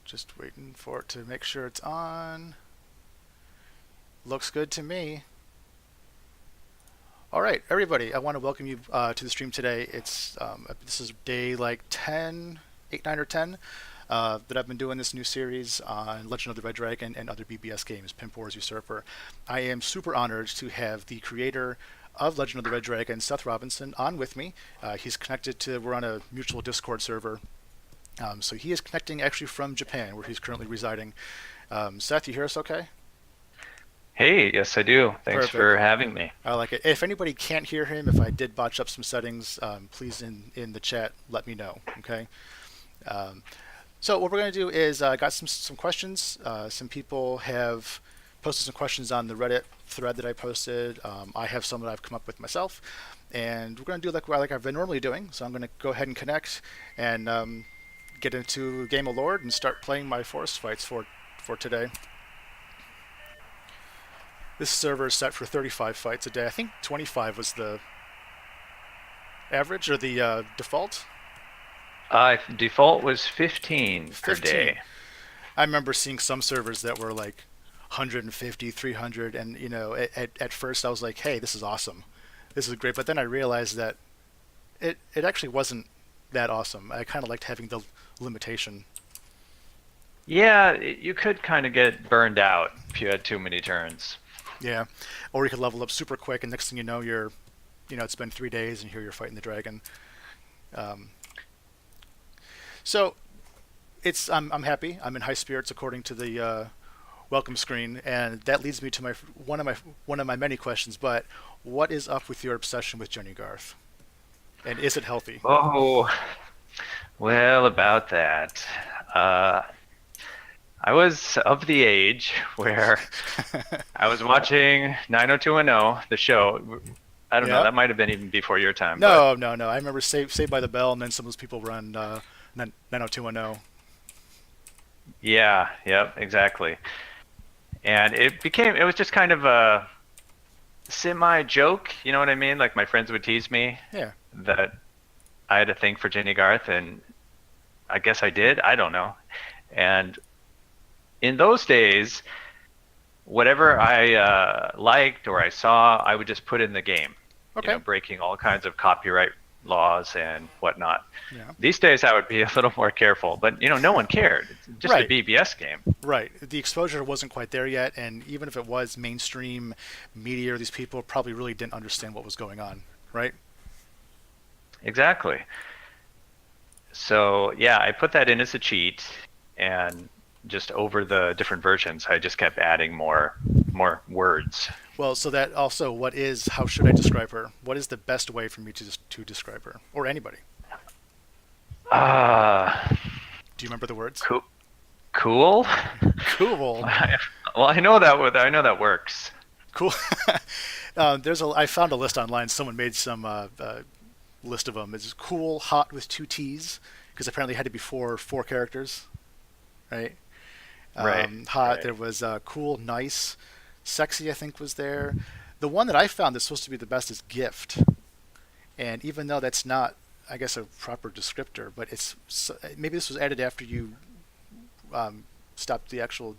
Just waiting for it to make sure it's on. Looks good to me. All right, everybody, I want to welcome you to the stream today. This is day like 10, 8, 9, or 10 that I've been doing this new series on Legend of the Red Dragon and other BBS games, Pimp Wars Usurper. I am super honored to have the creator of Legend of the Red Dragon, Seth Robinson, on with me. We're on a mutual Discord server. So he is connecting actually from Japan, where he's currently residing. Seth, you hear us okay? Hey, yes, I do. Thanks Perfect. for having me. I like it. If anybody can't hear him, if I did botch up some settings, please in the chat let me know. Okay. So what we're going to do is I got some questions. Some people have posted some questions on the Reddit thread that I posted. I have some that I've come up with myself, and we're going to do like I've been normally doing. So I'm going to go ahead and connect and get into Game of Lord and start playing my forest fights for today. This server is set for 35 fights a day. I think 25 was the average or the default. Default was 15 per 15. day. I remember seeing some servers that were like 150, 300, and at first I was like, hey, this is awesome. This is great. But then I realized that it actually wasn't that awesome. I kind of liked having the limitation. Yeah, you could kind of get burned out if you had too many turns. Yeah, or you could level up super quick, and next thing you know, it's been 3 days, and here you're fighting the dragon. So, I'm happy. I'm in high spirits according to the welcome screen, and that leads me to one of my many questions. But what is up with your obsession with Jennie Garth, and is it healthy? Oh, well, about that. I was of the age where I was watching 90210, the show. I don't know, that might have been even before your time. No. I remember Saved by the Bell, and then some of those people run 90210. Yeah, yep, exactly. And it was just kind of a semi-joke, you know what I mean? Like my friends would tease me that I had a thing for Jennie Garth, and I guess I did. I don't know. And in those days, whatever I liked or I saw, I would just put in the game. Okay. Breaking all kinds of copyright laws and whatnot. Yeah. These days, I would be a little more careful, but no one cared. It's just a BBS game. Right. The exposure wasn't quite there yet, and even if it was mainstream media, these people probably really didn't understand what was going on, right? Exactly. So yeah, I put that in as a cheat, and just over the different versions, I just kept adding more words. Well, so that also, how should I describe her? What is the best way for me to describe her, or anybody? Do you remember the words? Cool. Cool. Well, I know that works. Cool. I found a list online. Someone made some list of them. It's cool, hot with 2 T's, because apparently it had to be four characters, right? Right. Hot. Right. There was cool, nice, sexy, I think was there. The one that I found that's supposed to be the best is gift. And even though that's not, I guess, a proper descriptor, but maybe this was added after you stopped the actual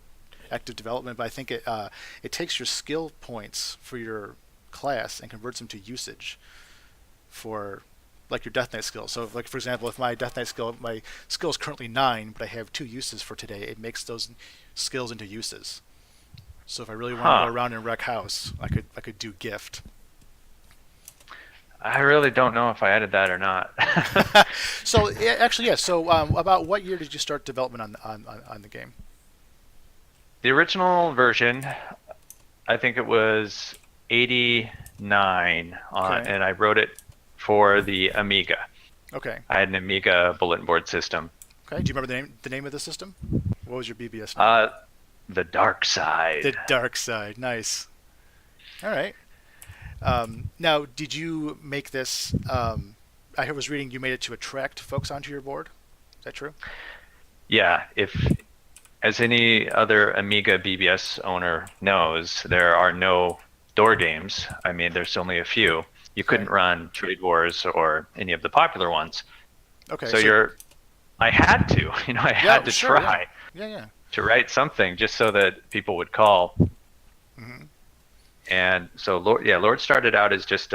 active development, but I think it takes your skill points for your class and converts them to usage for like your Death Knight skill. So like, for example, if my Death Knight skill, my skill is currently 9, but I have 2 uses for today, it makes those skills into uses. So if I really want to go around and wreck house, I could do gift. I really don't know if I added that or not. So actually, yeah. So about what year did you start development on the game? The original version, I think it was 89, and I wrote it for the Amiga. Okay. I had an Amiga bulletin board system. Okay. Do you remember the name of the system? What was your BBS name? The Dark Side. The Dark Side. Nice. All right. Now, did you make this? I was reading you made it to attract folks onto your board. Is that true? Yeah. As any other Amiga BBS owner knows, there are no door games. I mean, there's only a few. You couldn't run Trade Wars or any of the popular ones. Okay. So I had to, I had to try. Yeah, yeah. to write something just so that people would call. Hmm. And so Lord started out as just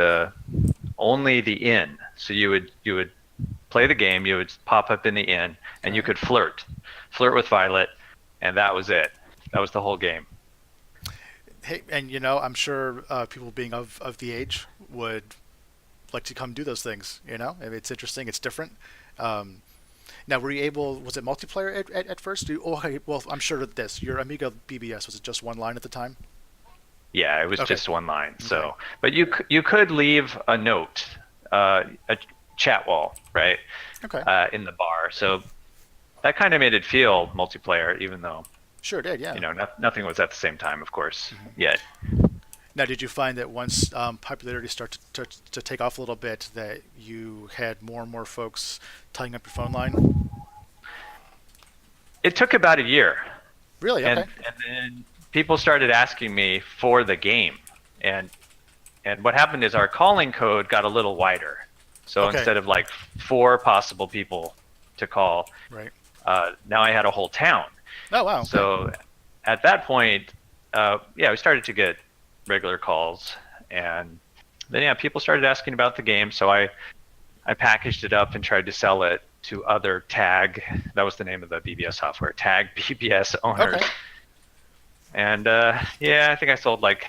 only the inn. So you would play the game, you would pop up in the inn, and you Right. could flirt with Violet, and that was it. That was the whole game. Hey, and I'm sure people being of the age would like to come do those things. I mean, it's interesting. It's different. Um, Now, were you able? Was it multiplayer at first? Okay, well, I'm sure of this. Your Amiga BBS, was it just one line at the time? Yeah, it was Okay. just one line. Okay. So, but you could leave a note, a chat wall, right, Okay. in the bar. So that kind of made it feel multiplayer, even though Sure did. Yeah. nothing was at the same time, of course, Hmm. yet. Now, did you find that once popularity started to take off a little bit, that you had more and more folks tying up your phone line? It took about a year, Really? Okay. and then people started asking me for the game, and what happened is our calling code got a little wider. So Okay. instead of like four possible people to call, Right. now I had a whole town. Oh wow. Okay. So at that point, yeah, we started to get regular calls, and then yeah, people started asking about the game. So I packaged it up and tried to sell it to other tag. That was the name of the BBS software, tag BBS owners. Okay. And yeah, I think I sold like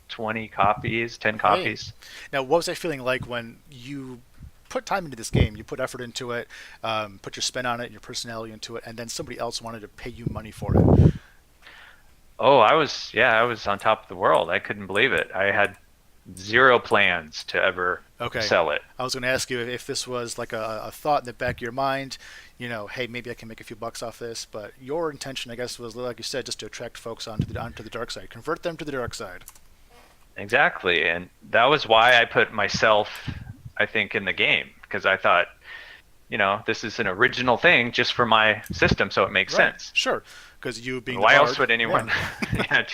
20 copies, 10 Hey. copies. Now, what was that feeling like when you put time into this game? You put effort into it, put your spin on it, and your personality into it, and then somebody else wanted to pay you money for it. Oh, I was on top of the world. I couldn't believe it. I had zero plans to ever Okay. sell it. I was going to ask you if this was like a thought in the back of your mind, hey, maybe I can make a few bucks off this. But your intention, I guess, was like you said, just to attract folks onto the dark side, convert them to the dark side. Exactly. And that was why I put myself, I think, in the game, because I thought, this is an original thing just for my system, so it makes Right. sense. Sure. Because you being the Why else bard. would Yeah. anyone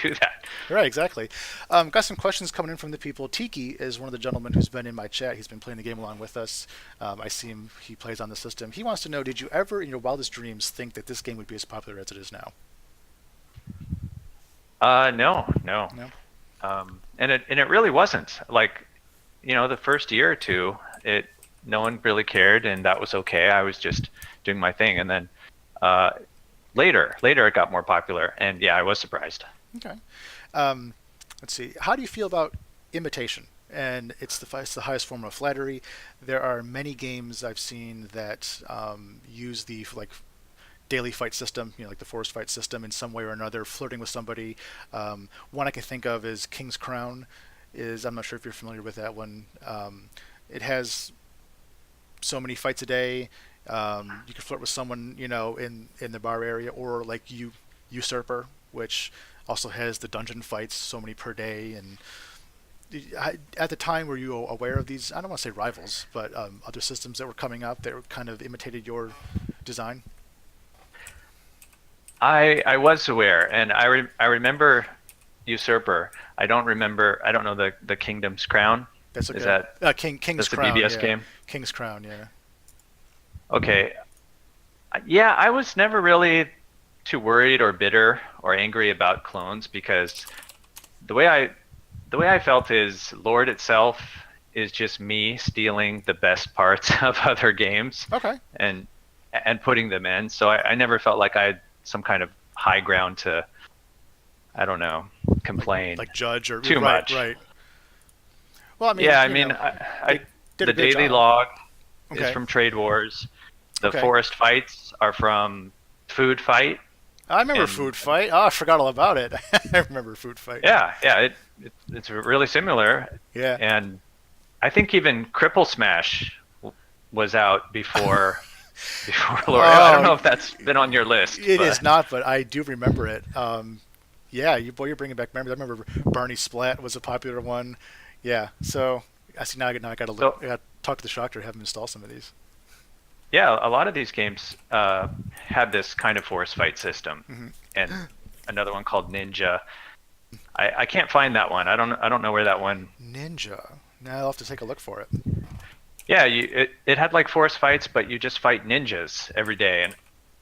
do that? Right. Exactly. Got some questions coming in from the people. Tiki is one of the gentlemen who's been in my chat. He's been playing the game along with us. I see him. He plays on the system. He wants to know: did you ever, in your wildest dreams, think that this game would be as popular as it is now? No, no. No. And it really wasn't. Like, the first year or two, no one really cared, and that was okay. I was just doing my thing, and then uh, later it got more popular, and yeah, I was surprised. Okay. Um, let's see. How do you feel about imitation? And it's the highest form of flattery. There are many games I've seen that use the like daily fight system, like the forest fight system, in some way or another, flirting with somebody. One I can think of is King's Crown. I'm not sure if you're familiar with that one. It has so many fights a day. You can flirt with someone, in the bar area, or like Usurper, which also has the dungeon fights, so many per day. And at the time, were you aware of these? I don't want to say rivals, but other systems that were coming up that were kind of imitated your design? I was aware, and I remember Usurper. I don't know the Kingdom's Crown. That's Is okay. that King's that's the Crown, BBS yeah. game? King's Crown, yeah. Okay. Yeah, I was never really too worried or bitter or angry about clones because the way I the way I felt is Lord itself is just me stealing the best parts of other games Okay. and putting them in. So I never felt like I had some kind of high ground to, I don't know, complain Like judge or too right, much. right. Well, I mean, Yeah, I mean, they did a the good daily job. log is Okay. from Trade Wars. The Okay. forest fights are from Food Fight, I remember and Food Fight. Oh, I forgot all about it. I remember Food Fight. it's really similar. Yeah. And I think even Cripple Smash was out before Lord. I don't know if that's been on your list, It is but not, but I do remember it. Yeah, you're bringing back memories. I remember Barney Splat was a popular one. Yeah, so I see now. I got to look. so I got to talk to the Shocker, have him install some of these. yeah, a lot of these games had this kind of forest fight system, Hmm. and another one called Ninja. I can't find that one. I don't know where that one. Ninja. Now I'll have to take a look for it. Yeah, it had like forest fights, but you just fight ninjas every day, and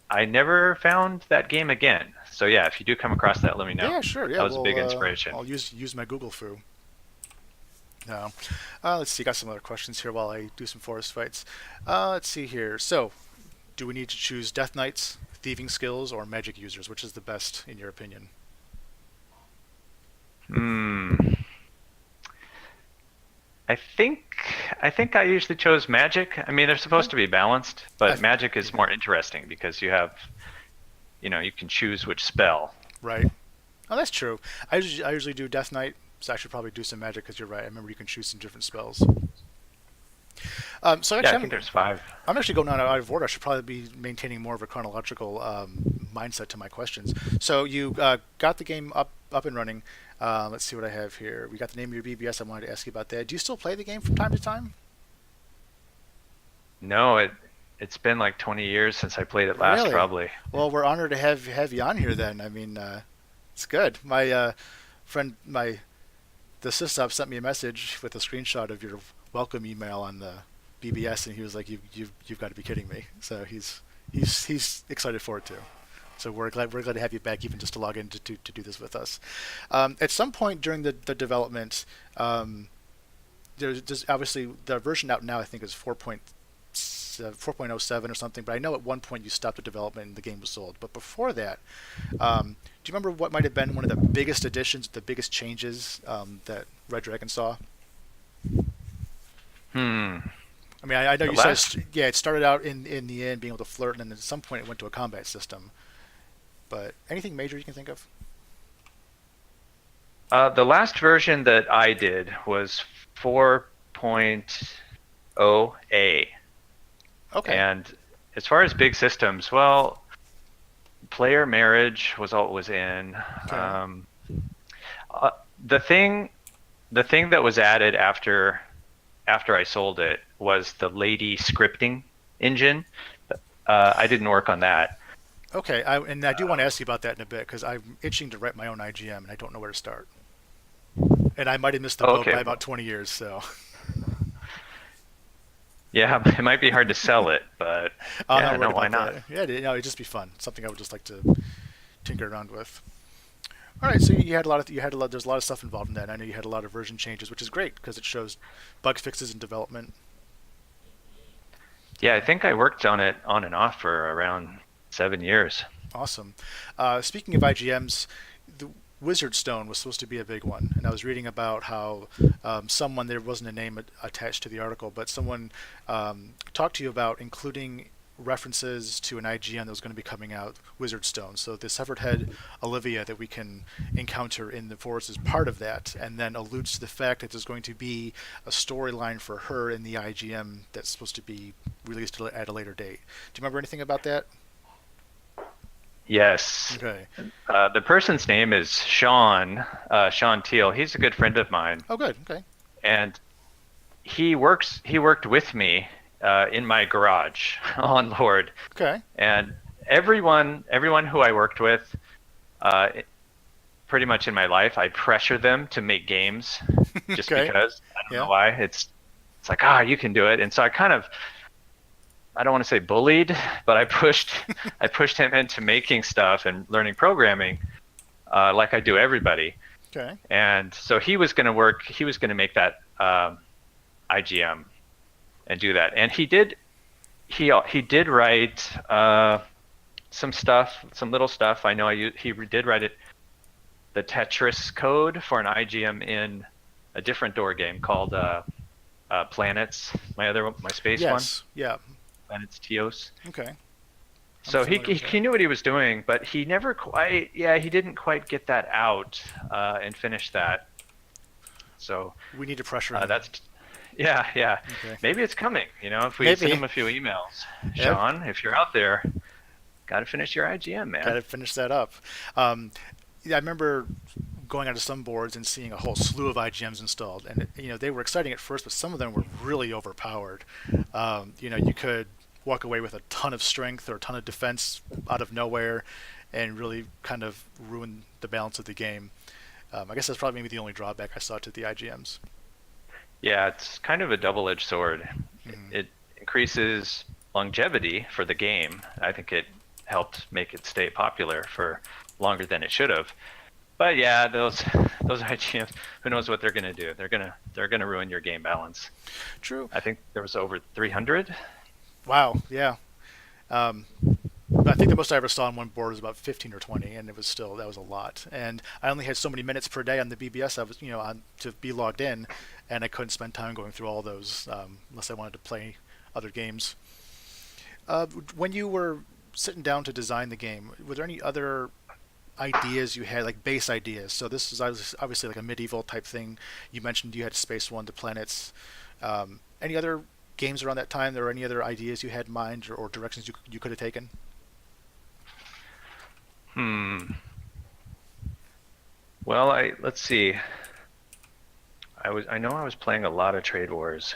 I never found that game again. So yeah, if you do come across that, let me know. Yeah, sure. Yeah, That was a well, big inspiration. I'll use my Google foo. No. Let's see. Got some other questions here while I do some forest fights. Let's see here. So, do we need to choose Death Knights, thieving skills, or magic users? Which is the best in your opinion? Hmm. I think I usually chose magic. I mean, they're Okay. supposed to be balanced, I, but magic is yeah. more interesting because you can choose which spell. Right. Oh, that's true. I usually do Death Knight, so I should probably do some magic because you're right. I remember you can choose some different spells. So Yeah, I actually, think there's 5. I'm actually going out of order. I should probably be maintaining more of a chronological mindset to my questions. So you got the game up and running. Let's see what I have here. We got the name of your BBS. I wanted to ask you about that. Do you still play the game from time to time? No, it's been like 20 years since I played it last, Really? probably. Well, we're honored to have you on here. Then I mean, it's good. My friend, the sysop sent me a message with a screenshot of your welcome email on the BBS, and he was like, "You've got to be kidding me." So he's excited for it too. So we're glad to have you back, even just to log in to do this with us. At some point during the development, there's obviously the version out now. I think is 4.07 or something. But I know at one point you stopped the development and the game was sold. But before that, do you remember what might have been one of the biggest additions, the biggest changes that Red Dragon saw? Hmm. I mean, I know The you said last yeah, it started out in the end being able to flirt, and then at some point it went to a combat system. But anything major you can think of? the last version that I did was 4.0A. Okay. And as far as big systems, well, player marriage was all it was in. Okay. Uh, the thing the thing that was added after I sold it was the lady scripting engine. I didn't work on that. Okay. And I do want to ask you about that in a bit because I'm itching to write my own IGM and I don't know where to start. And I might have missed the boat Okay. by about 20 years. So. Yeah, it might be hard to sell it, but I'm yeah, not no, worried why about not? that. Yeah, no, it'd just be fun. Something I would just like to tinker around with. All right, so there's a lot of stuff involved in that. I know you had a lot of version changes, which is great because it shows bug fixes in development. Yeah, I think I worked on it on and off for around 7 years. Awesome. Speaking of IGMs, the Wizard Stone was supposed to be a big one, and I was reading about how someone there wasn't a name attached to the article, but someone talked to you about including references to an IGN that was going to be coming out, Wizard Stone. So the severed head Olivia that we can encounter in the forest is part of that, and then alludes to the fact that there's going to be a storyline for her in the IGM that's supposed to be released at a later date. Do you remember anything about that? Yes. Okay. The person's name is Sean Teal. He's a good friend of mine, Oh, good. Okay. and he worked with me in my garage on Lord, Okay. and everyone who I worked with, uh, pretty much in my life, I pressure them to make games just Okay. because I don't know Yeah. why. It's like, you can do it, and so I don't want to say bullied, but I pushed him into making stuff and learning programming, like I do everybody. Okay. And so he was going to make that IGM and do that. And he did write some stuff, some little stuff. I know he did write the Tetris code for an IGM in a different door game called Planets, my space one, Yes. Yeah. Planets Teos. Okay. I'm So he, familiar he with that. he knew what he was doing, but he didn't quite get that out and finish that. So We need to pressure him. that's yeah. Okay. Maybe it's coming. If we send Maybe. him a few emails, Yep. Sean, if you're out there, got to finish your IGM, Got man. to finish that up. Yeah, I remember going onto some boards and seeing a whole slew of IGMs installed, and they were exciting at first, but some of them were really overpowered. You could walk away with a ton of strength or a ton of defense out of nowhere, and really kind of ruin the balance of the game. I guess that's probably maybe the only drawback I saw to the IGMs. Yeah, it's kind of a double-edged sword. Mhm. It increases longevity for the game. I think it helped make it stay popular for longer than it should have. But yeah, those IGMs, who knows what they're going to do? They're gonna ruin your game balance. True. I think there was over 300. Wow. Yeah. Um, I think the most I ever saw on one board was about 15 or 20, and it was still that was a lot. And I only had so many minutes per day on the BBS I was on to be logged in, and I couldn't spend time going through all those unless I wanted to play other games. When you were sitting down to design the game, were there any other ideas you had, like base ideas? So this is obviously like a medieval type thing. You mentioned you had Space One to Planets. Any other games around that time? There were any other ideas you had in mind or directions you could have taken? Well, let's see. I know I was playing a lot of Trade Wars.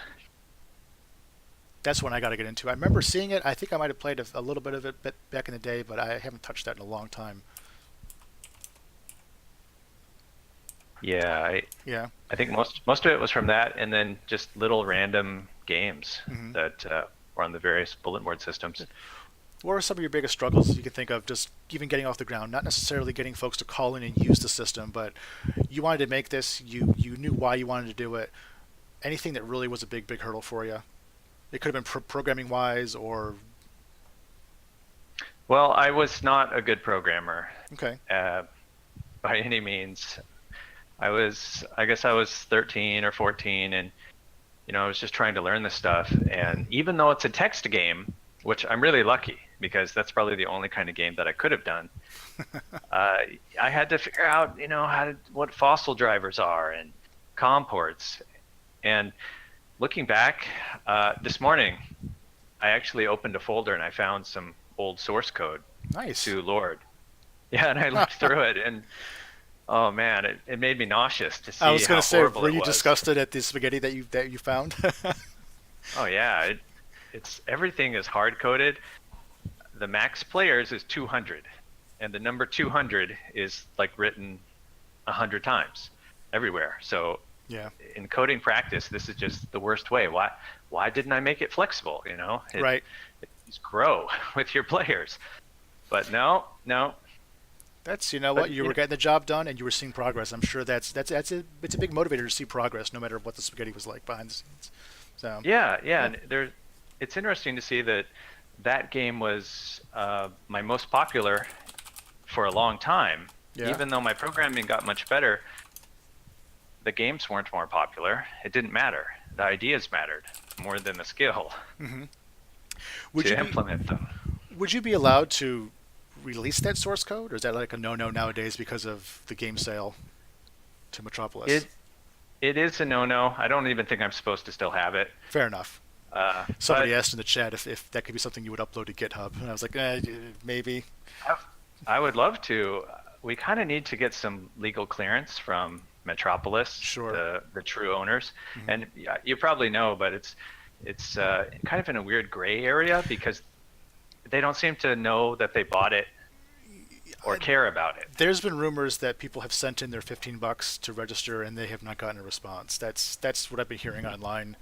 That's one I got to get into. I remember seeing it. I think I might have played a little bit of it back in the day, but I haven't touched that in a long time. Yeah, Yeah. I think most of it was from that, and then just little random games that were on the various bulletin board systems. What are some of your biggest struggles you can think of just even getting off the ground? Not necessarily getting folks to call in and use the system, but you wanted to make this, you knew why you wanted to do it. Anything that really was a big hurdle for you? It could have been programming wise or... Well, I was not a good programmer. Okay. By any means. I guess I was 13 or 14, and I was just trying to learn this stuff. And even though it's a text game, which I'm really lucky because that's probably the only kind of game that I could have done, I had to figure out, what fossil drivers are and COM ports. And looking back, this morning, I actually opened a folder and I found some old source code. Nice. To Lord. Yeah, and I looked through it, and oh man, it made me nauseous to see I was going how to say, horrible were it you was. disgusted at the spaghetti that you found? Oh yeah, it's everything is hard coded. The max players is 200, and the number 200 is like written 100 times everywhere. So yeah, in coding practice, this is just the worst way. Why didn't I make it flexible? Right. Just grow with your players. But no. That's what you were getting the job done and you were seeing progress. I'm sure it's a big motivator to see progress, no matter what the spaghetti was like behind the scenes. So yeah. And it's interesting to see that game was my most popular for a long time. Yeah. Even though my programming got much better, the games weren't more popular. It didn't matter. The ideas mattered more than the skill to implement them. Would you be allowed to release that source code, or is that like a no-no nowadays because of the game sale to Metropolis? It is a no-no. I don't even think I'm supposed to still have it. Fair enough. Somebody asked in the chat if that could be something you would upload to GitHub, and I was like, maybe. I would love to. We kind of need to get some legal clearance from Metropolis, sure. the true owners, and you probably know, but it's kind of in a weird gray area because they don't seem to know that they bought it or care about it. There's been rumors that people have sent in their $15 to register and they have not gotten a response. That's what I've been hearing online.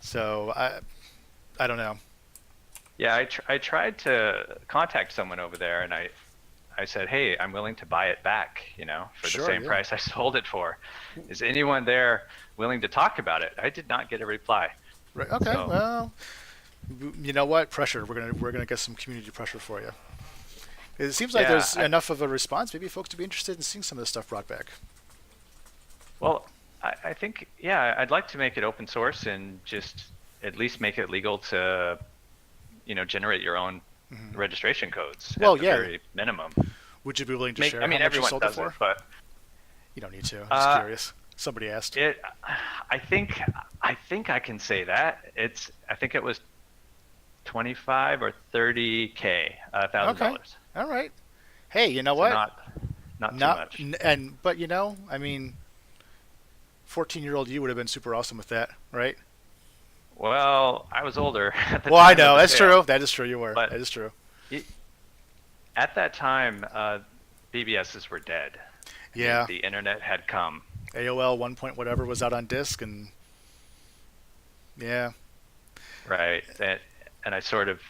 So I don't know. Yeah, I tried to contact someone over there, and I said, hey, I'm willing to buy it back, for the same price I sold it for. Is anyone there willing to talk about it? I did not get a reply. Right. Okay. So, well, you know what? Pressure. We're gonna get some community pressure for you. It seems like there's enough of a response. Maybe folks would be interested in seeing some of this stuff brought back. Well, I think I'd like to make it open source and just at least make it legal to, generate your own registration codes. Well, at the very minimum. Would you be willing to share? I mean, how much everyone you sold does it for? it, but you don't need to. I'm just curious. Somebody asked. I think I can say that. I think it was 25 or 30K, $1,000. Okay. All right. Hey, you know what? Not too much. But I mean, 14-year-old you would have been super awesome with that, right? Well, I was older at the time. Well, I know. That's true. That is true. You were. That is true. At that time, BBSs were dead. Yeah. The internet had come. AOL 1 point whatever was out on disk, and yeah. Right. And I sort of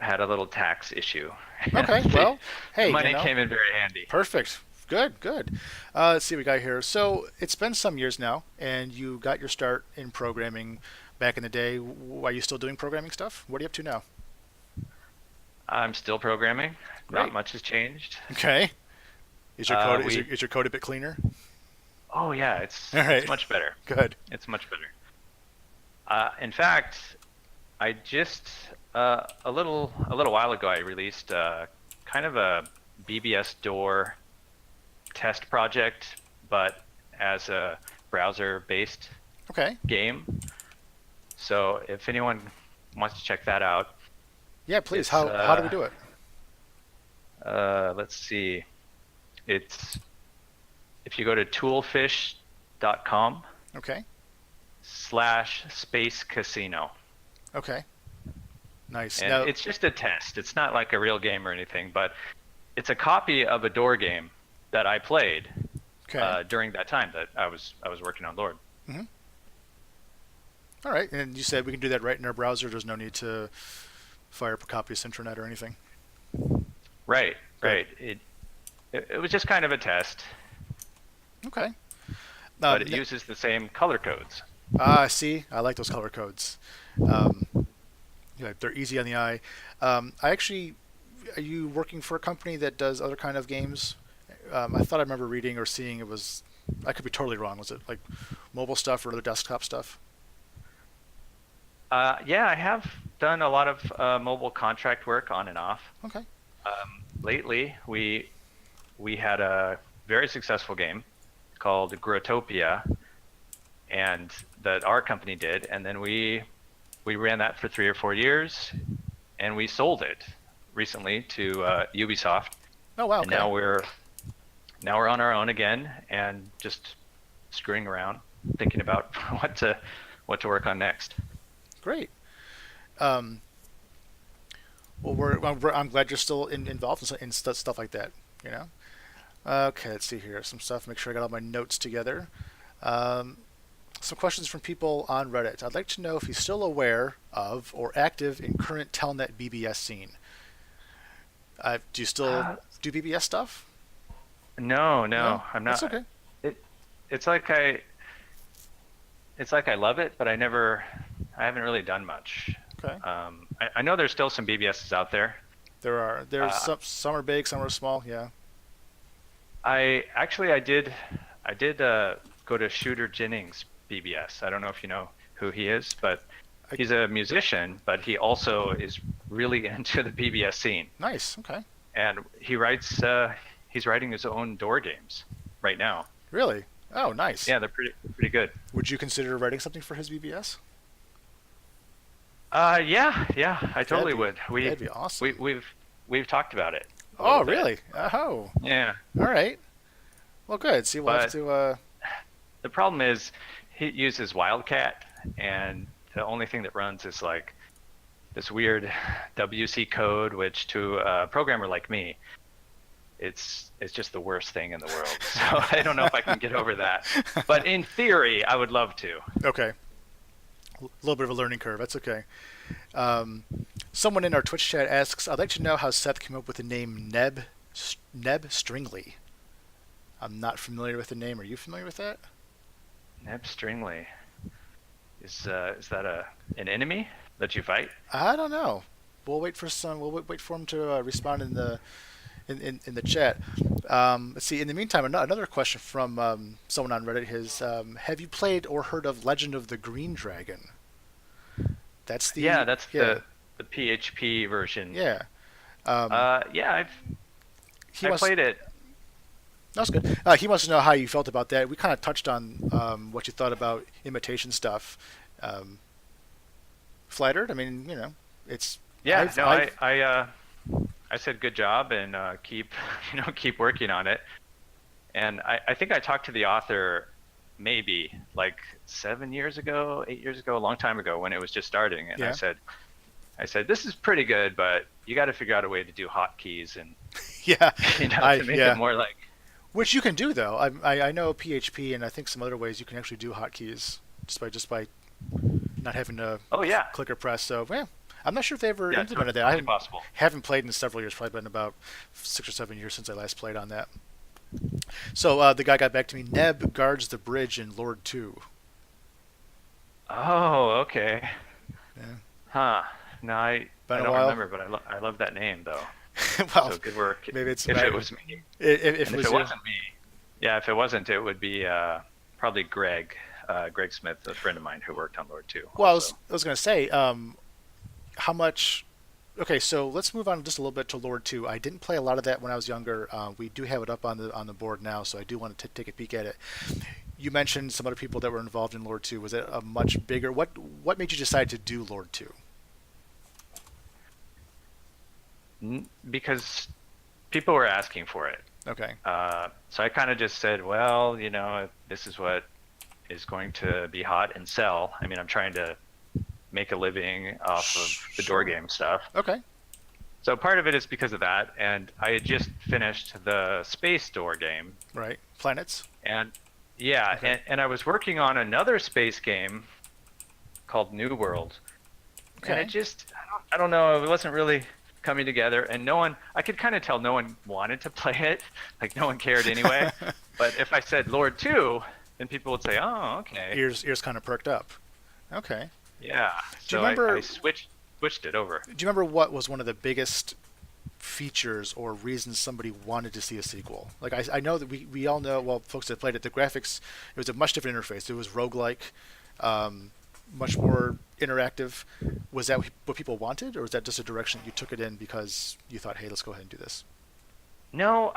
had a little tax issue. Okay, the, well, the hey, money came in very handy. perfect. Good, good. Let's see what we got here. So it's been some years now, and you got your start in programming back in the day. Are you still doing programming stuff? What are you up to now? I'm still programming. Not Great. much has changed. Okay. Is your code We is your code a bit cleaner? Oh yeah, All it's right. much better. Good. It's much better. In fact, I just a little while ago I released kind of a BBS door test project, but as a browser-based Okay. game. So if anyone wants to check that out, Yeah, please. it's How do we do it? let's see. It's if you go to toolfish.com Okay. /space casino. Okay. Nice. And Now, it's just a test. It's not like a real game or anything, but it's a copy of a door game that I played okay. during that time that I was working on Lord. Hmm. All right. And you said we can do that right in our browser. There's no need to fire up a copy of Centronet or anything. Right, Good. right. It was just kind of a test, Okay. but it uses the same color codes. See, I like those color codes. Yeah, they're easy on the eye. Are you working for a company that does other kind of games? I thought I remember reading or seeing it was, I could be totally wrong. Was it like mobile stuff or other desktop stuff? Yeah, I have done a lot of mobile contract work on and off. Okay. Lately, we had a very successful game called Grotopia, and that our company did, and then we ran that for 3 or 4 years, and we sold it recently to Ubisoft. Oh wow. And Okay. now we're on our own again, and just screwing around, thinking about what to work on next. Great. Well, I'm glad you're still involved in stuff like that. You know. Okay. Let's see here. Some stuff. Make sure I got all my notes together. Some questions from people on Reddit. I'd like to know if he's still aware of or active in current Telnet BBS scene. Do you still do BBS stuff? No, No? I'm not. That's okay. It's like I love it, but I haven't really done much. Okay. I know there's still some BBSs out there. There's some are big, some are small. Yeah. I did go to Shooter Jennings BBS. I don't know if you know who he is, but he's a musician, but he also is really into the BBS scene. Nice. Okay. And he's writing his own door games right now. Really? Oh, nice. Yeah, they're pretty good. Would you consider writing something for his BBS? Yeah, I totally would. That'd be awesome. We've talked about it. Oh, really? Oh. Yeah. All right. Well, good. See, we'll have to. The problem is he uses Wildcat, and the only thing that runs is like this weird WC code, which to a programmer like me, it's just the worst thing in the world. So I don't know if I can get over that. But in theory, I would love to. Okay. A little bit of a learning curve. That's okay. Someone in our Twitch chat asks, I'd like to know how Seth came up with the name Neb Stringley. I'm not familiar with the name. Are you familiar with that? Neb Stringley. Is that an enemy that you fight? I don't know. We'll wait for him to respond in the chat. Let's see. In the meantime, another question from someone on Reddit is: have you played or heard of Legend of the Green Dragon? That's the the PHP version. Yeah. I played it. That's good. He wants to know how you felt about that. We kind of touched on what you thought about imitation stuff. Flattered? I mean, it's. Yeah. I said good job and keep working on it. And I think I talked to the author maybe like 7 years ago, 8 years ago, a long time ago when it was just starting. And yeah. I said, this is pretty good, but you got to figure out a way to do hotkeys and yeah, to make it more like. Which you can do though. I know PHP and I think some other ways you can actually do hotkeys just by not having to click or press. So yeah, I'm not sure if they ever Yeah, implemented that. I totally possible. haven't played in several years. Probably been about 6 or 7 years since I last played on that. So the guy got back to me. Neb guards the bridge in Lord 2. Oh, okay. Yeah. Huh. No, I Been a don't while. remember, but I love that name though. Well, So good work. maybe it's If it was me, if and it if was it you. wasn't me, yeah, if it wasn't, it would be probably Greg, Greg Smith, a friend of mine who worked on Lord 2 Well, also. I was going to say, how much. Okay, so let's move on just a little bit to Lord 2. I didn't play a lot of that when I was younger. We do have it up on the board now, so I do want to take a peek at it. You mentioned some other people that were involved in Lord 2. Was it a much bigger? What made you decide to do Lord 2? Because people were asking for it. Okay. So I kind of just said, well, if this is what is going to be hot and sell. I mean, I'm trying to make a living off of the door game stuff. Okay. So part of it is because of that, and I had just finished the space door game. Right. Planets. And yeah, Okay. and I was working on another space game called New World. And Okay. it just, I don't know, it wasn't really coming together, and I could kind of tell no one wanted to play it, like no one cared anyway. But if I said Lord 2, then people would say, oh, okay. Ears kind of perked up. Okay. Yeah. Do you So remember? I switched it over. Do you remember what was one of the biggest features or reasons somebody wanted to see a sequel? Like I know that we all know, well, folks that played it, the graphics, it was a much different interface. It was roguelike, much more interactive. Was that what people wanted, or was that just a direction that you took it in because you thought, hey, let's go ahead and do this? No,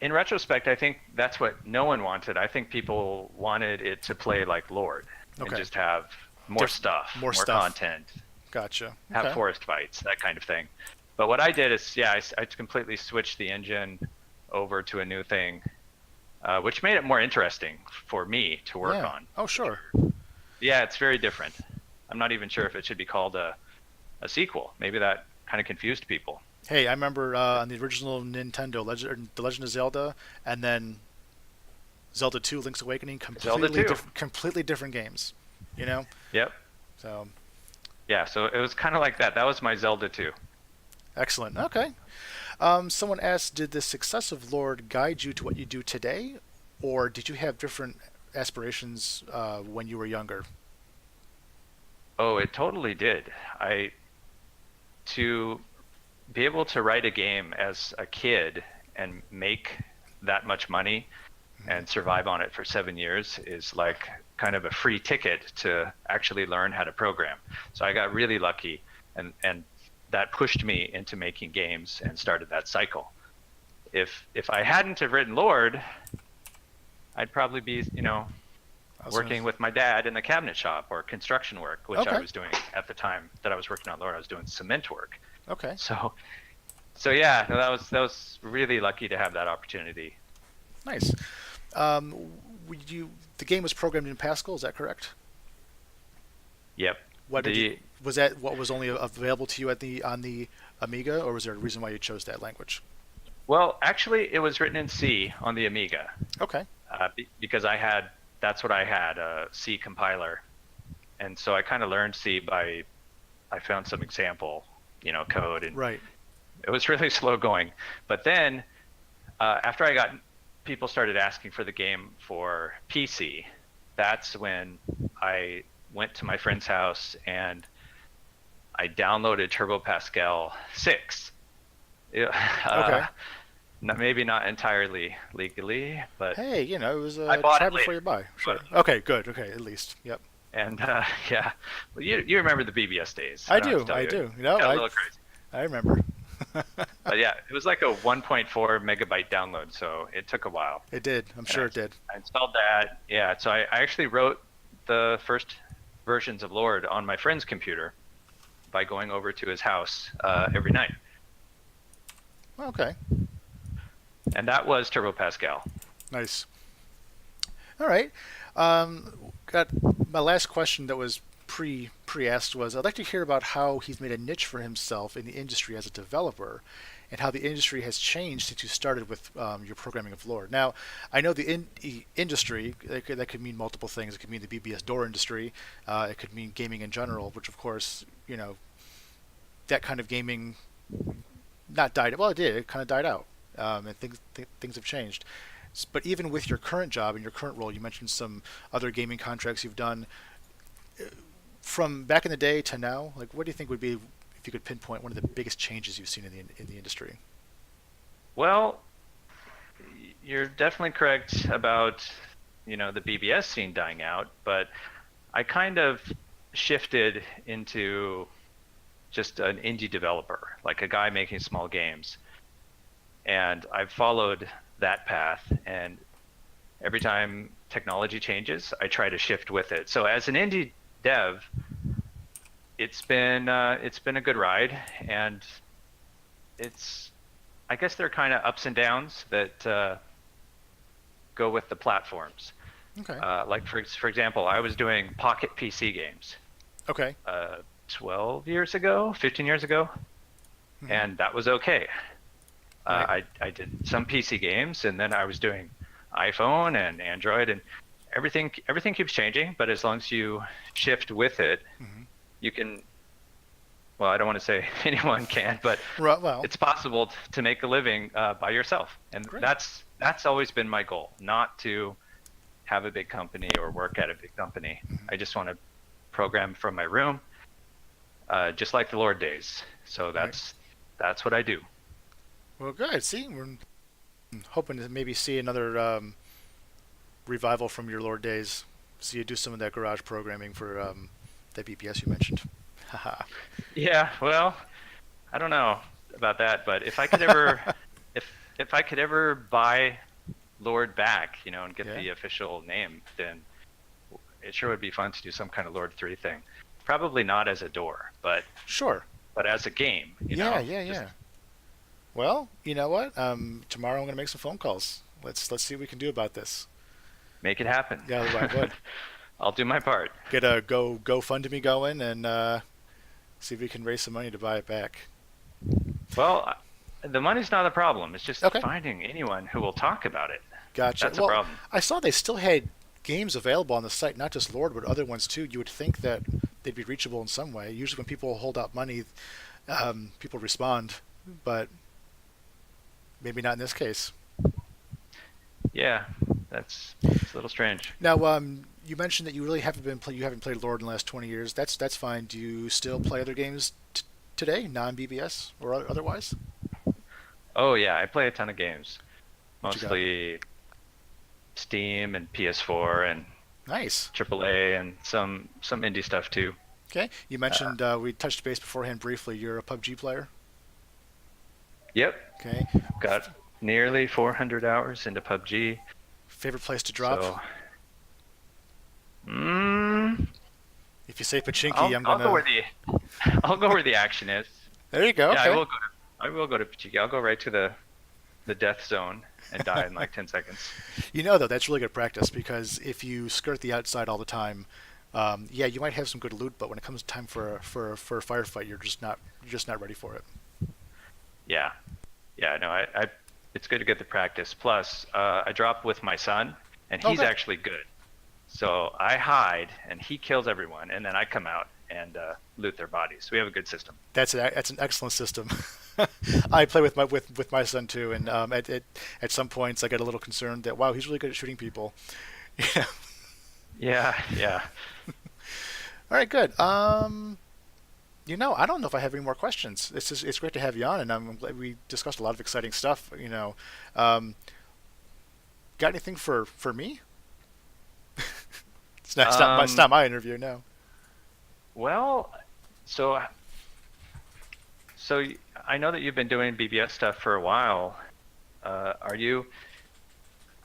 in retrospect, I think that's what no one wanted. I think people wanted it to play like Lord and Okay. just have more stuff, more more stuff. content, Gotcha. have Okay. forest fights, that kind of thing. But what I did is, yeah, I completely switched the engine over to a new thing, which made it more interesting for me to work Yeah. on. Oh, sure. Yeah, it's very different. I'm not even sure if it should be called a sequel. Maybe that kind of confused people. Hey, I remember on the original Nintendo, The Legend of Zelda, and then Zelda 2: Link's Awakening, Zelda 2. completely different games. You know, Yep. so Yeah, so it was kind of like that. That was my Zelda 2. excellent. Okay. Someone asked, did the success of Lord guide you to what you do today, or did you have different aspirations when you were younger? Oh, it totally did. To be able to write a game as a kid and make that much money and survive on it for 7 years is like kind of a free ticket to actually learn how to program. So I got really lucky, and that pushed me into making games and started that cycle. If I hadn't have written Lord, I'd probably be, working with my dad in the cabinet shop or construction work, which Okay. I was doing at the time that I was working on Lord. I was doing cement work. Okay. So yeah, no, that was really lucky to have that opportunity. Nice. The game was programmed in Pascal, is that correct? Yep. Was that what was only available to you on the Amiga, or was there a reason why you chose that language? Well, actually, it was written in C on the Amiga. Okay. Because that's what I had, a C compiler. And so I kind of learned C I found some example, code, and Right. it was really slow going. But then, after people started asking for the game for PC, that's when I went to my friend's house and I downloaded Turbo Pascal 6. Okay. Maybe not entirely legally, but Hey, it was I bought try it before later. you buy. Sure. Okay, good. Okay, at least. Yep. And yeah, well, you remember the BBS days? I don't have do. to tell I you. do. It got a little crazy. I remember. But yeah, it was like a 1.4 megabyte download, so it took a while. It did. I'm sure it did. I installed that. Yeah, so I actually wrote the first versions of Lord on my friend's computer by going over to his house every night. Okay. And that was Turbo Pascal. Nice. All right. Got my last question that was pre-asked was, I'd like to hear about how he's made a niche for himself in the industry as a developer, and how the industry has changed since you started with your programming of Lord. Now, I know the industry, that could mean multiple things. It could mean the BBS door industry. It could mean gaming in general, which of course, that kind of gaming not died. Well, it did. It kind of died out, and things have changed. But even with your current job and your current role, you mentioned some other gaming contracts you've done. From back in the day to now, like what do you think would be, if you could pinpoint one of the biggest changes you've seen in the industry? Well, you're definitely correct about, the BBS scene dying out, but I kind of shifted into just an indie developer, like a guy making small games. And I've followed that path, and every time technology changes, I try to shift with it. So as an indie dev, it's been a good ride, and I guess there are kind of ups and downs that go with the platforms. Okay. Like for example, I was doing Pocket PC games. Okay. 12 years ago, 15 years ago, and that was okay. Right. I did some PC games, and then I was doing iPhone and Android, and everything keeps changing. But as long as you shift with it, you can. Well, I don't want to say anyone can, but it's possible to make a living by yourself, and Great. That's always been my goal, not to have a big company or work at a big company. I just want to program from my room, just like the Lord days. So that's what I do. Well, good. See, we're hoping to maybe see another revival from your Lord days. See you do some of that garage programming for that BPS you mentioned. Haha. Yeah, well, I don't know about that, but if I could ever, if I could ever buy Lord back, and get the official name, then it sure would be fun to do some kind of Lord 3 thing. Probably not as a door, but sure. But as a game, Yeah. Well, you know what? Tomorrow I'm going to make some phone calls. Let's see what we can do about this. Make it happen. Yeah, I would. I'll do my part. Get a GoFundMe going and see if we can raise some money to buy it back. Well, the money's not a problem. It's just finding anyone who will talk about it. Gotcha. That's a problem. I saw they still had games available on the site, not just Lord, but other ones too. You would think that they'd be reachable in some way. Usually when people hold out money, people respond, but maybe not in this case. Yeah, it's a little strange. Now, you mentioned that you really haven't played Lord in the last 20 years. That's fine. Do you still play other games today, non-BBS or otherwise? Oh yeah, I play a ton of games, mostly Steam and PS4 and nice AAA and some indie stuff too. Okay, you mentioned we touched base beforehand briefly. You're a PUBG player. Yep. Okay. Got nearly 400 hours into PUBG. Favorite place to drop? So, if you say Pachinki, I'll go where the action is. There you go. Yeah, okay. I will go to Pachinki. I'll go right to the death zone and die in like 10 seconds. Though, that's really good practice because if you skirt the outside all the time, you might have some good loot, but when it comes time for a firefight, you're just not ready for it. Yeah, no, it's good to get the practice. Plus, I drop with my son, and he's actually good. So I hide, and he kills everyone, and then I come out and loot their bodies. We have a good system. That's an excellent system. I play with my son too, and at some points I get a little concerned that he's really good at shooting people. Yeah. All right, good. I don't know if I have any more questions. It's great to have you on, and I'm glad we discussed a lot of exciting stuff. Got anything for me? It's not my interview, no. Well, so I know that you've been doing BBS stuff for a while. Are you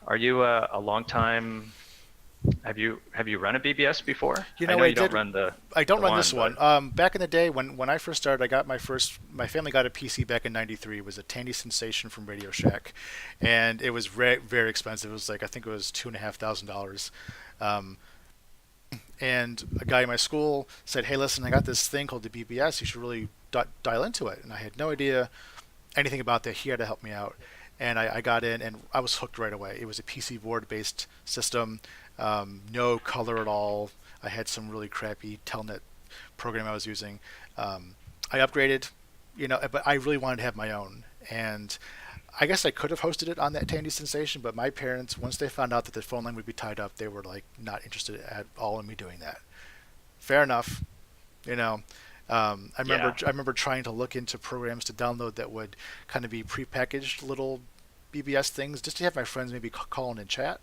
a long time? Have you run a BBS before? I know you don't run this one. Back in the day when I first started, my family got a PC back in '93. It was a Tandy Sensation from Radio Shack, and it was very, very expensive. It was I think it was $2,500. And a guy in my school said, "Hey, listen, I got this thing called the BBS. You should really dial into it." And I had no idea anything about that. He had to help me out, and I got in, and I was hooked right away. It was a PC board-based system, no color at all. I had some really crappy Telnet program I was using. I upgraded, but I really wanted to have my own. And I guess I could have hosted it on that Tandy Sensation, but my parents, once they found out that the phone line would be tied up, they were like not interested at all in me doing that. Fair enough, you know. I remember trying to look into programs to download that would kind of be prepackaged little BBS things, just to have my friends maybe call in and chat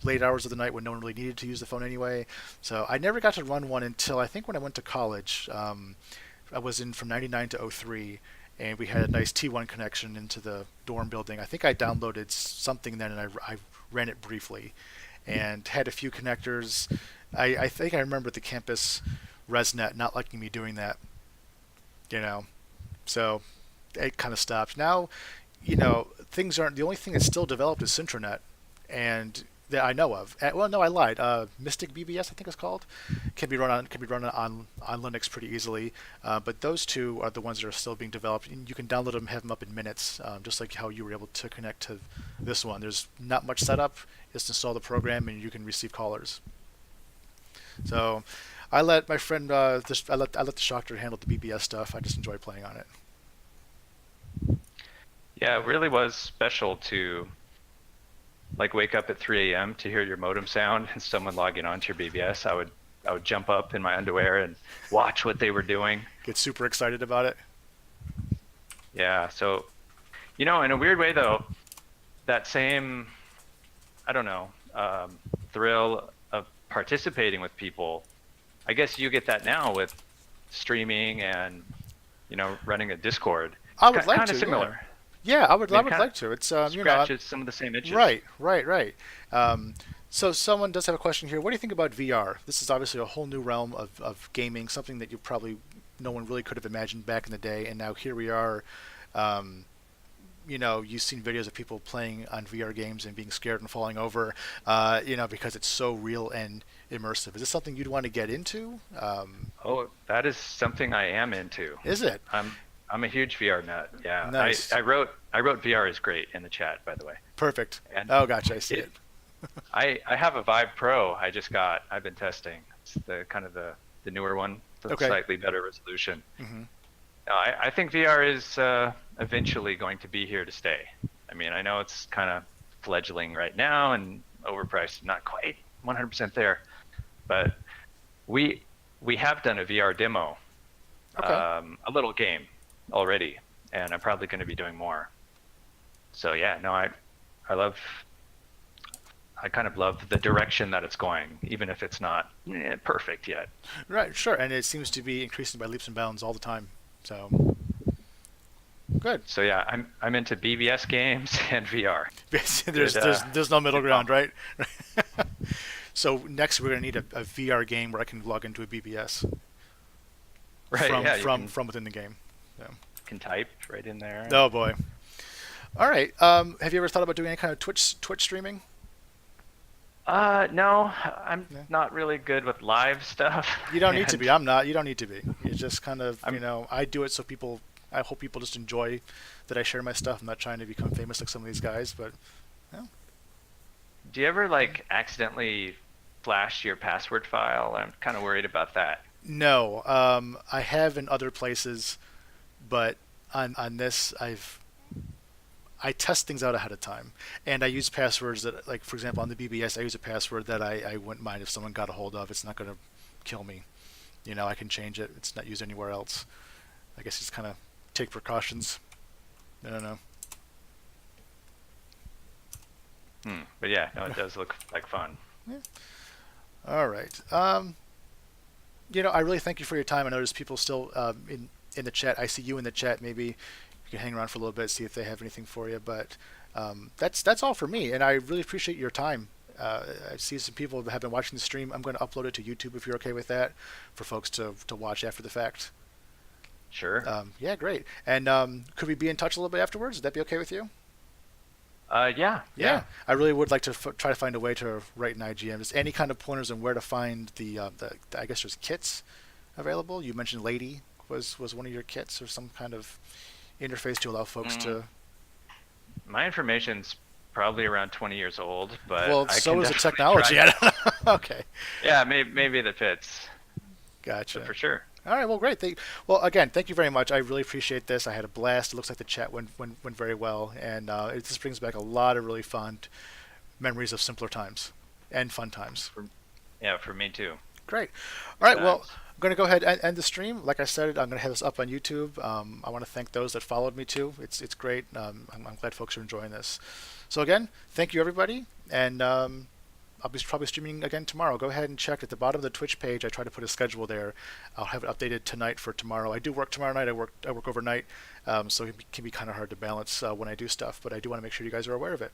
late hours of the night when no one really needed to use the phone anyway. So I never got to run one until I think when I went to college. I was in from '99 to '03, and we had a nice T1 connection into the dorm building. I think I downloaded something then, and I ran it briefly, and had a few connectors. I think I remember the campus ResNet not liking me doing that, so it kind of stopped. Now, things aren't. The only thing that's still developed is Syntronet, and that I know of. Well, no, I lied. Mystic BBS, I think it's called, can be run on Linux pretty easily. But those two are the ones that are still being developed. And you can download them, have them up in minutes, just like how you were able to connect to this one. There's not much setup. Just install the program, and you can receive callers. So, I let my friend, I let the Shocker handle the BBS stuff. I just enjoy playing on it. Yeah, it really was special to wake up at 3 a.m. to hear your modem sound and someone logging onto your BBS. I would jump up in my underwear and watch what they were doing. Get super excited about it. Yeah, so in a weird way though, that same thrill of participating with people, I guess you get that now with streaming and running a Discord. I would like kind to. Of similar. Yeah, I would like to. It's scratches some of the same itches. Right. So someone does have a question here. What do you think about VR? This is obviously a whole new realm of gaming, something that no one really could have imagined back in the day, and now here we are. You've seen videos of people playing on VR games and being scared and falling over, because it's so real and immersive. Is this something you'd want to get into? That is something I am into. Is it? I'm a huge VR nut. Yeah. Nice. I wrote VR is great in the chat, by the way. Perfect. And gotcha. I see it. I have a Vive Pro. I've been testing. It's the kind of the newer one, the slightly better resolution. Mm-hmm. I think VR is eventually going to be here to stay. I mean, I know it's kind of fledgling right now and overpriced, not quite 100% there, but we have done a VR demo, a little game already, and I'm probably going to be doing more. So yeah, no, I kind of love the direction that it's going, even if it's not perfect yet. Right, sure, and it seems to be increasing by leaps and bounds all the time. So good. So yeah, I'm into BBS games and VR. there's no middle ground, right? So next we're gonna need a VR game where I can log into a BBS. Right. From within the game. So. Can type right in there. Oh boy. All right. Have you ever thought about doing any kind of Twitch streaming? No, I'm not really good with live stuff. You don't need to be. I'm not. You don't need to be. It's just kind of, I do it so I hope people just enjoy that I share my stuff. I'm not trying to become famous like some of these guys, but. Do you ever accidentally flash your password file? I'm kind of worried about that. No, I have in other places, but on this, I test things out ahead of time, and I use passwords that, for example, on the BBS, I use a password that I wouldn't mind if someone got a hold of. It's not going to kill me. I can change it. It's not used anywhere else. I guess just kind of take precautions. I don't know. But yeah, no, it does look like fun. Yeah. All right. I really thank you for your time. I notice people still in the chat. I see you in the chat. Maybe you can hang around for a little bit, see if they have anything for you. But that's all for me, and I really appreciate your time. I see some people have been watching the stream. I'm going to upload it to YouTube if you're okay with that, for folks to watch after the fact. Sure. Yeah, great. And could we be in touch a little bit afterwards? Would that be okay with you? Yeah. I really would like to try to find a way to write an IGM. Just any kind of pointers on where to find the I guess there's kits available. You mentioned Lady was one of your kits, or some kind of interface to allow folks to. My information's probably around 20 years old, but so is the technology. I don't know. Okay. Yeah, maybe that fits. Gotcha. But for sure. All right, well, great. Well, again, thank you very much. I really appreciate this. I had a blast. It looks like the chat went very well, and it just brings back a lot of really fun memories of simpler times and fun times. Yeah, for me too. Great. All right, well, I'm going to go ahead and end the stream. Like I said, I'm going to have this up on YouTube. I want to thank those that followed me too. It's great. I'm glad folks are enjoying this. So again, thank you everybody, and I'll be probably streaming again tomorrow. Go ahead and check at the bottom of the Twitch page. I try to put a schedule there. I'll have it updated tonight for tomorrow. I do work tomorrow night. I work overnight, so it can be kind of hard to balance when I do stuff. But I do want to make sure you guys are aware of it.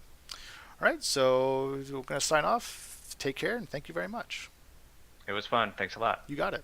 All right, so we're going to sign off. Take care, and thank you very much. It was fun. Thanks a lot. You got it.